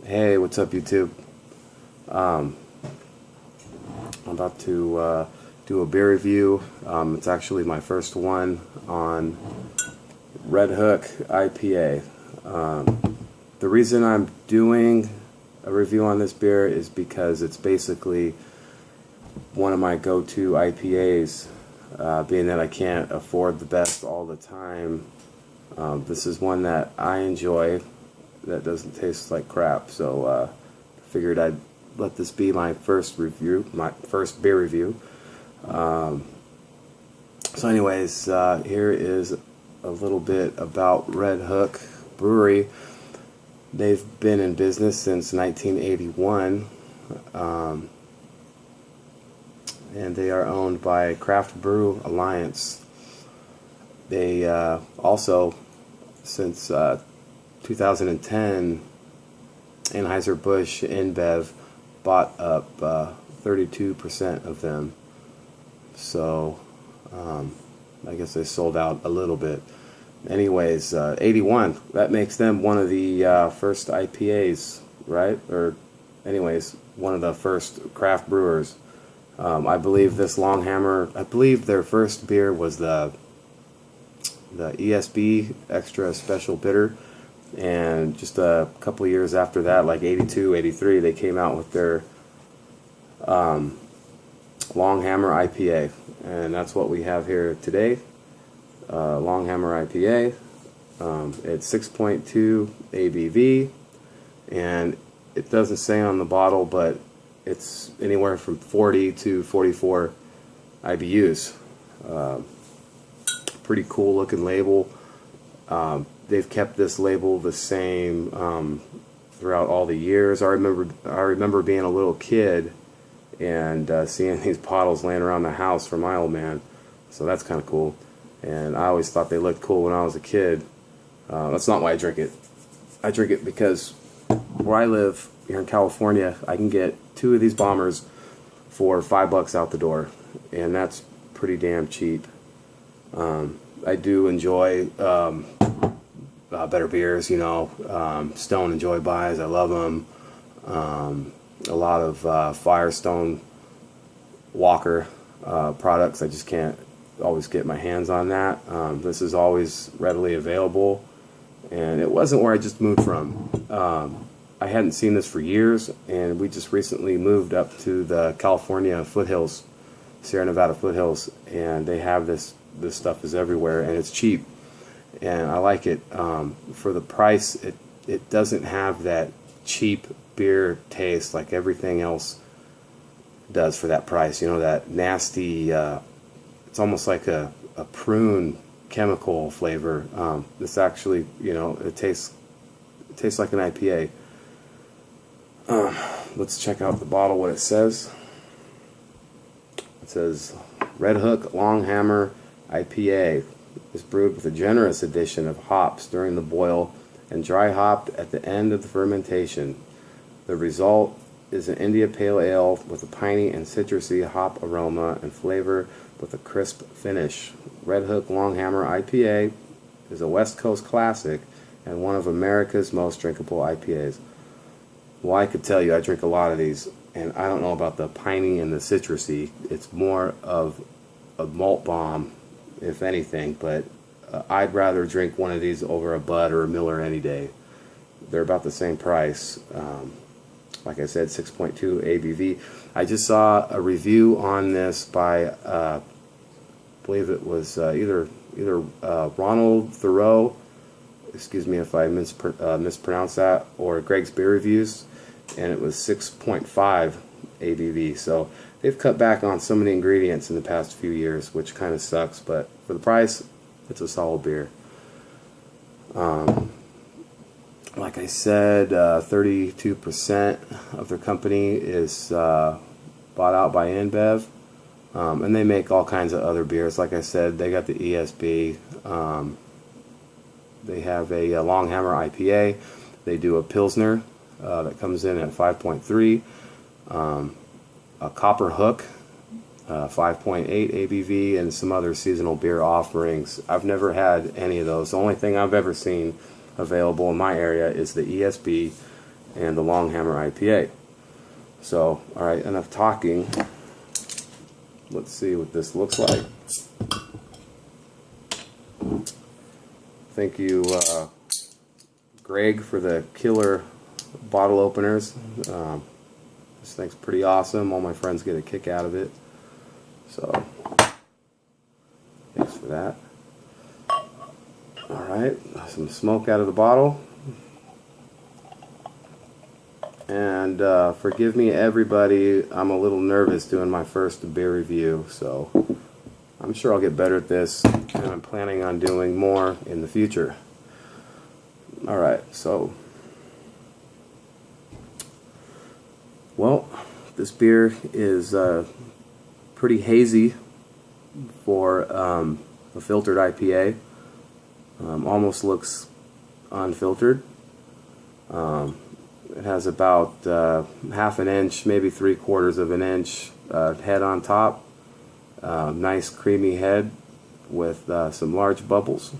Hey, what's up, YouTube? Um, I'm about to do a beer review. It's actually my first one on Red Hook IPA. The reason I'm doing a review on this beer is because it's basically one of my go-to IPAs, being that I can't afford the best all the time. This is one that I enjoy that doesn't taste like crap, so figured I'd let this be my first review, my first beer review. So anyways, here is a little bit about Red Hook Brewery. They've been in business since 1981, and they are owned by Craft Brew Alliance. They also, since 2010, Anheuser-Busch InBev bought up 32% of them. So I guess they sold out a little bit. Anyways, 81, that makes them one of the first IPAs, right? Or anyways, one of the first craft brewers. I believe this Longhammer, I believe their first beer was the ESB Extra Special Bitter, and just a couple of years after that, like 82, 83, they came out with their Longhammer IPA, and that's what we have here today. Longhammer IPA. It's 6.2 ABV, and it doesn't say on the bottle, but it's anywhere from 40 to 44 IBUs. Pretty cool looking label. They've kept this label the same throughout all the years. I remember being a little kid and seeing these bottles laying around the house for my old man. So that's kind of cool. And I always thought they looked cool when I was a kid. That's not why I drink it. I drink it because where I live here in California, I can get 2 of these bombers for $5 out the door, and that's pretty damn cheap. I do enjoy better beers, you know. Stone and Joy Buys, I love them. A lot of Firestone Walker products, I just can't always get my hands on that. This is always readily available, and it wasn't where I just moved from. I hadn't seen this for years, and we just recently moved up to the California foothills, Sierra Nevada foothills, and they have this stuff is everywhere, and it's cheap, and I like it. For the price, it doesn't have that cheap beer taste like everything else does for that price. You know, that nasty, it's almost like a prune chemical flavor. This actually, you know, it tastes like an IPA. Let's check out the bottle, what it says. It says Red Hook Longhammer IPA is brewed with a generous addition of hops during the boil and dry hopped at the end of the fermentation. The result is an India Pale Ale with a piney and citrusy hop aroma and flavor with a crisp finish. Red Hook Longhammer IPA is a West Coast classic and one of America's most drinkable IPAs. Well, I could tell you I drink a lot of these, and I don't know about the piney and the citrusy. It's more of a malt bomb, if anything, but I'd rather drink one of these over a Bud or a Miller any day. They're about the same price. Like I said, 6.2 ABV. I just saw a review on this by, I believe it was either Ronald Thoreau, excuse me if I mispronounce that, or Greg's Beer Reviews, and it was 6.5 ABV. So they've cut back on so many ingredients in the past few years, which kind of sucks, but for the price, it's a solid beer. Like I said, 32% of their company is bought out by InBev, and they make all kinds of other beers. Like I said, they got the ESB. They have a Longhammer IPA. They do a Pilsner that comes in at 5.3. A Copper Hook, 5.8 ABV, and some other seasonal beer offerings. I've never had any of those. The only thing I've ever seen available in my area is the ESB, and the Longhammer IPA. So, alright, enough talking. Let's see what this looks like. Thank you, Greg, for the killer bottle openers. This thing's pretty awesome. All my friends get a kick out of it. So, thanks for that. Alright, some smoke out of the bottle. And forgive me, everybody, I'm a little nervous doing my first beer review, so I'm sure I'll get better at this, and I'm planning on doing more in the future. Alright, so, well, this beer is pretty hazy for a filtered IPA. Almost looks unfiltered. It has about half an inch, maybe 3/4 of an inch head on top. Nice creamy head with some large bubbles.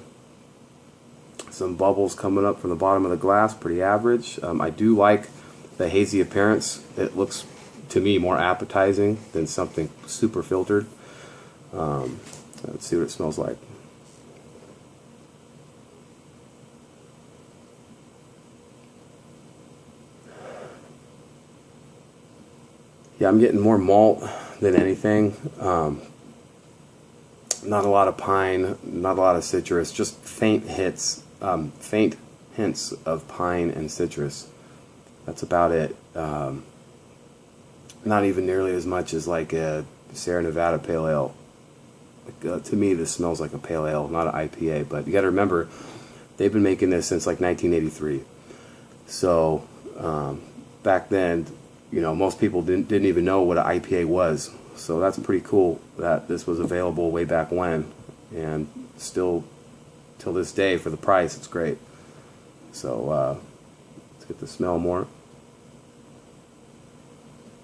Some bubbles coming up from the bottom of the glass, pretty average. I do like the hazy appearance. It looks, to me, more appetizing than something super filtered. Let's see what it smells like. Yeah, I'm getting more malt than anything. Not a lot of pine, not a lot of citrus, just faint hints of pine and citrus. That's about it. Not even nearly as much as like a Sierra Nevada Pale Ale. To me, this smells like a Pale Ale, not an IPA. But you got to remember, they've been making this since like 1983. So back then, you know, most people didn't even know what an IPA was. So that's pretty cool that this was available way back when, and still till this day for the price, it's great. So let's get the smell more.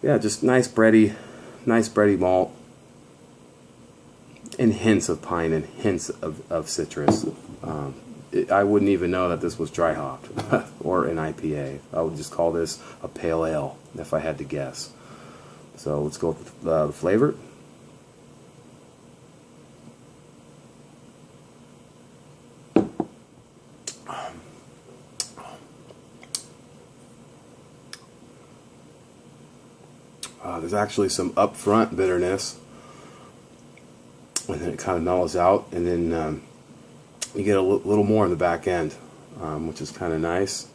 Yeah, just nice bready malt, and hints of pine and hints of citrus. I wouldn't even know that this was dry hopped or an IPA. I would just call this a pale ale if I had to guess. So let's go with the flavor. There's actually some upfront bitterness, and then it kind of mellows out, and then you get a little more in the back end, which is kind of nice.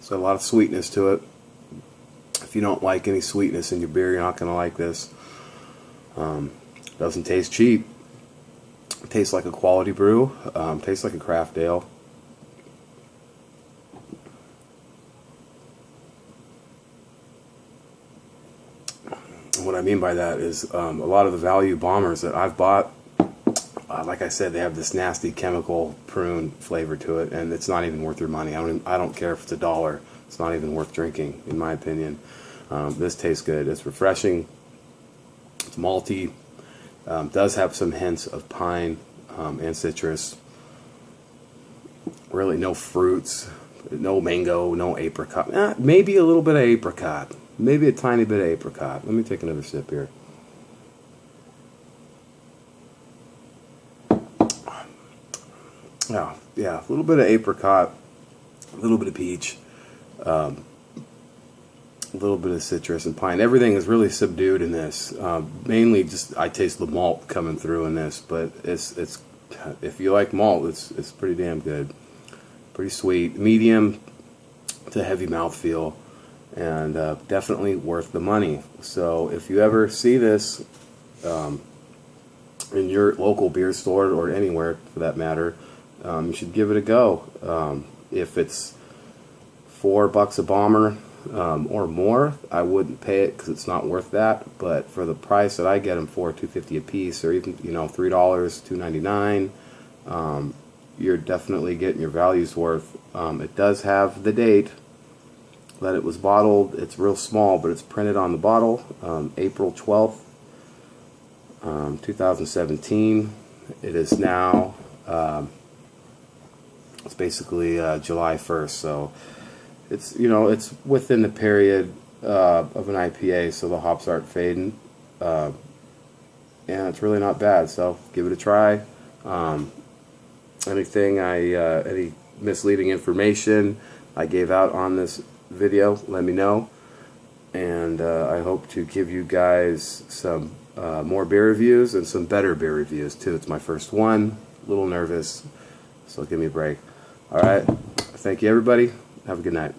So a lot of sweetness to it. If you don't like any sweetness in your beer, you're not going to like this. Doesn't taste cheap. It tastes like a quality brew. Tastes like a craft ale. And what I mean by that is a lot of the value bombers that I've bought, like I said, they have this nasty chemical prune flavor to it, and it's not even worth your money. I don't care if it's $1. It's not even worth drinking, in my opinion. This tastes good. It's refreshing. It's malty. Does have some hints of pine and citrus. Really no fruits, no mango, no apricot. Maybe a little bit of apricot. Maybe a tiny bit of apricot. Let me take another sip here. Yeah, a little bit of apricot, a little bit of peach, a little bit of citrus and pine. Everything is really subdued in this. Mainly just I taste the malt coming through in this, but it's if you like malt, it's pretty damn good. Pretty sweet, medium to heavy mouthfeel, and definitely worth the money. So if you ever see this in your local beer store or anywhere for that matter, you should give it a go. If it's $4 a bomber or more, I wouldn't pay it because it's not worth that. But for the price that I get them for, $2.50 a piece, or even $3, $2.99, you're definitely getting your value's worth. It does have the date, that it was bottled. It's real small, but it's printed on the bottle, April 12th, 2017. It is now, it's basically July 1st, so it's, you know, it's within the period of an IPA, so the hops aren't fading, and it's really not bad, so give it a try. Any misleading information I gave out on this video, let me know, and I hope to give you guys some more beer reviews and some better beer reviews too. It's my first one, a little nervous, so give me a break. Alright, thank you everybody, have a good night.